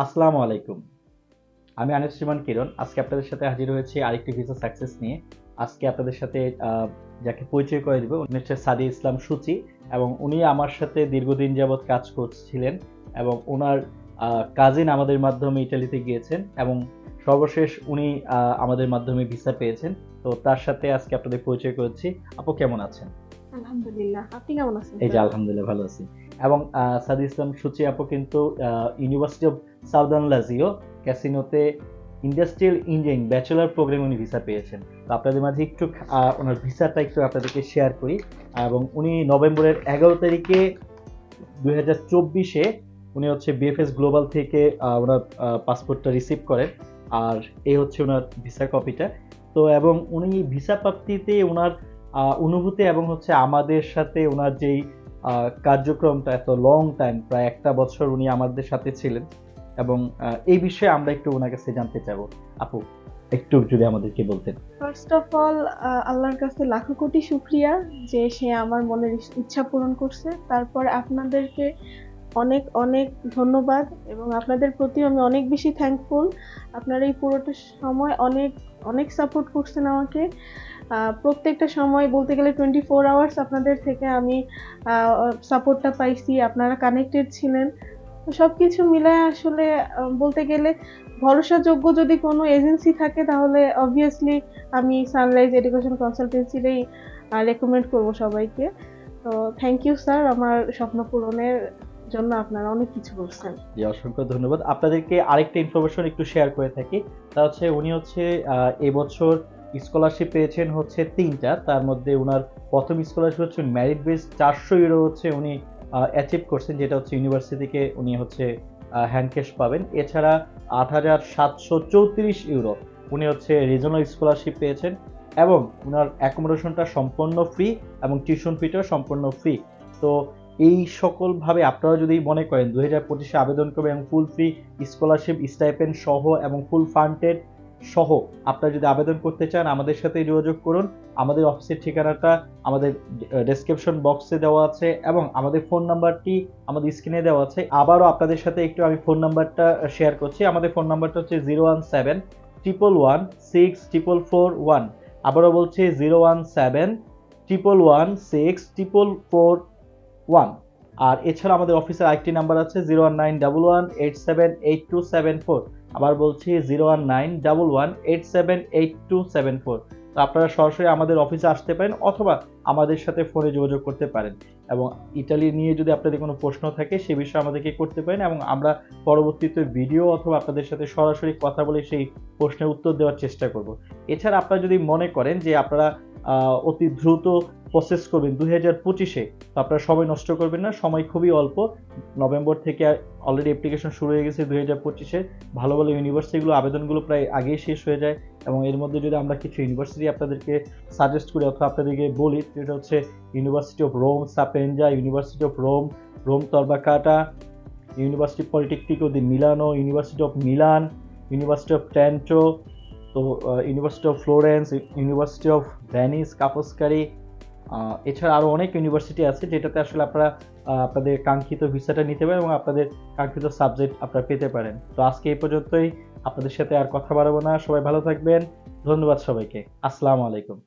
আসসালামু আলাইকুম। আমি আনিস সুমান কিরণ। আজকে আপনাদের সাথে হাজির হয়েছি আরেকটি ভিসা সাকসেস নিয়ে। আজকে আপনাদের সাথে যাকে পরিচয় করে দিব উনি হচ্ছে সাদি ইসলাম সূচি এবং উনি আমার সাথে দীর্ঘদিন যাবৎ কাজ করছিলেন এবং ওনার কাজিন আমাদের মাধ্যমে ইটালিতে গিয়েছেন এবং সর্বশেষ উনি আমাদের মাধ্যমে ভিসা পেয়েছেন। তো তার সাথে আজকে আপনাদের পরিচয় করেছি। আপু কেমন আছেন? আলহামদুলিল্লাহ, আপনি কেমন আছেন এই যে স্যার? আলহামদুলিল্লাহ ভালো আছি। এবং সাদি ইসলাম সূচি আপু কিন্তু ইউনিভার্সিটি অফ সাউদার্ন লাজিও ক্যাসিনোতে ইন্ডাস্ট্রিয়াল ইঞ্জিনিয়ারিং ব্যাচেলর প্রোগ্রামে উনি ভিসা পেয়েছেন। তো আপনাদের মাঝে একটু ওনার ভিসাটা একটু আপনাদেরকে শেয়ার করি। এবং উনি নভেম্বরের 11 তারিখে 2024-এ উনি হচ্ছে বিএফএস গ্লোবাল থেকে ওনার পাসপোর্টটা রিসিভ করেন। আর এই হচ্ছে ওনার ভিসা কপিটা। তো এবং উনি ভিসা প্রাপ্তিতে ওনার অনুভূতি এবং হচ্ছে আমাদের সাথে ওনার যেই কার্যক্রমটা এত লং টাইম প্রায় একটা বছর উনি আমাদের সাথে ছিলেন এবং এই বিষয়ে আমরা একটু ওনার কাছে জানতে চাবো। আপু একটু যদি আমাদেরকে বলতেন। ফার্স্ট অফ অল, আল্লাহর কাছে লাখো কোটি শুকরিয়া যে সে আমার মনের ইচ্ছা পূরণ করছে। তারপর আপনাদেরকে অনেক অনেক ধন্যবাদ এবং আপনাদের প্রতি আমি অনেক বেশি থ্যাঙ্কফুল। আপনারা এই পুরোটা সময় অনেক অনেক সাপোর্ট করছেন আমাকে। প্রত্যেকটা সময় বলতে গেলে 24 আওয়ার্স আপনাদের থেকে আমি সাপোর্টটা পাইছি, আপনারা কানেক্টেড ছিলেন। তো সবকিছু মিলায় আসলে বলতে গেলে ভরসাযোগ্য যদি কোনো এজেন্সি থাকে তাহলে অবভিয়াসলি আমি সানরাইজ এডুকেশন কনসালটেন্সিরই রেকমেন্ড করব সবাইকে। তো থ্যাংক ইউ স্যার, আমার স্বপ্ন পূরণের জন্য আপনারা অনেক কিছু করছেন। জি অসংখ্য ধন্যবাদ। আপনাদেরকে আরেকটা ইনফরমেশন একটু শেয়ার করে থাকি। তা হচ্ছে উনি হচ্ছে এবছর স্কলারশিপ পেয়েছেন হচ্ছে 3টা। তার মধ্যে উনার প্রথম স্কলারশিপ হচ্ছে মেরিট বেস 400 ইউরো হচ্ছে উনি অ্যাচিভ করছেন, যেটা হচ্ছে ইউনিভার্সিটি থেকে উনি হচ্ছে হ্যান্ড ক্যাশ পাবেন। এছাড়া 8734 ইউরো উনি হচ্ছে রিজনাল স্কলারশিপ পেয়েছেন এবং উনার অ্যাকোমোডেশনটা সম্পূর্ণ ফ্রি এবং টিউশন ফিটাও সম্পূর্ণ ফ্রি। তো এই সকলভাবে আপনারা যদি মনে করেন 2025-এ আবেদন করবেন এবং ফুল ফ্রি স্কলারশিপ স্টাইপেন্ড সহ এবং ফুল ফান্ডেড সহ আপনারা যদি আবেদন করতে চান আমাদের সাথে যোগাযোগ করুন। আমাদের অফিসের ঠিকানাটা আমাদের ডেসক্রিপশন বক্সে দেওয়া আছে এবং আমাদের ফোন নাম্বারটি আমাদের স্ক্রিনে দেওয়া আছে। আবারও আপনাদের সাথে একটু আমি ফোন নাম্বারটা শেয়ার করছি। আমাদের ফোন নাম্বারটা হচ্ছে 017-111-64441। আবারও বলছি 017-111-64441। আর এছাড়া আমাদের অফিসের আরেকটি নাম্বার আছে 01911878274। আবার বলছি 01911878274। তো আপনারা সরাসরি আমাদের অফিসে আসতে পারেন অথবা আমাদের সাথে ফোনে যোগাযোগ করতে পারেন এবং ইতালি নিয়ে যদি আপনাদের কোনো প্রশ্ন থাকে সে বিষয়ে আমাদেরকে করতে পারেন এবং আমরা পরবর্তীতে ভিডিও অথবা আপনাদের সাথে সরাসরি কথা বলে সেই প্রশ্নের উত্তর দেওয়ার চেষ্টা করব। এছাড়া আপনারা যদি মনে করেন যে আপনারা অতি দ্রুত প্রসেস করবেন 2025-এ, তো আপনারা সময় নষ্ট করবেন না, সময় খুবই অল্প। নভেম্বর থেকে অলরেডি অ্যাপ্লিকেশন শুরু হয়ে গেছে 2025-এ। ভালো ভালো ইউনিভার্সিটিগুলো আবেদনগুলো প্রায় আগেই শেষ হয়ে যায় এবং এর মধ্যে যদি আমরা কিছু ইউনিভার্সিটি আপনাদেরকে সাজেস্ট করি অথবা আপনাদেরকে বলি, যেটা হচ্ছে University of Rome Sapienza, University of Rome Rome Tor Vergata, University Politecnico di Milano, University of Milan, University of Trento, তো University of Florence, University of Venice Ca' Foscari, এছাড়া আরও অনেক ইউনিভার্সিটি আছে যেটাতে আসলে আপনারা আপনাদের কাঙ্ক্ষিত ভিসাটা নিতে পারেন এবং আপনাদের কাঙ্ক্ষিত সাবজেক্ট আপনারা পেতে পারেন। তো আজকে এই পর্যন্তই, আপনাদের সাথে আর কথা বাড়াবো না। সবাই ভালো থাকবেন। ধন্যবাদ সবাইকে। আসসালামু আলাইকুম।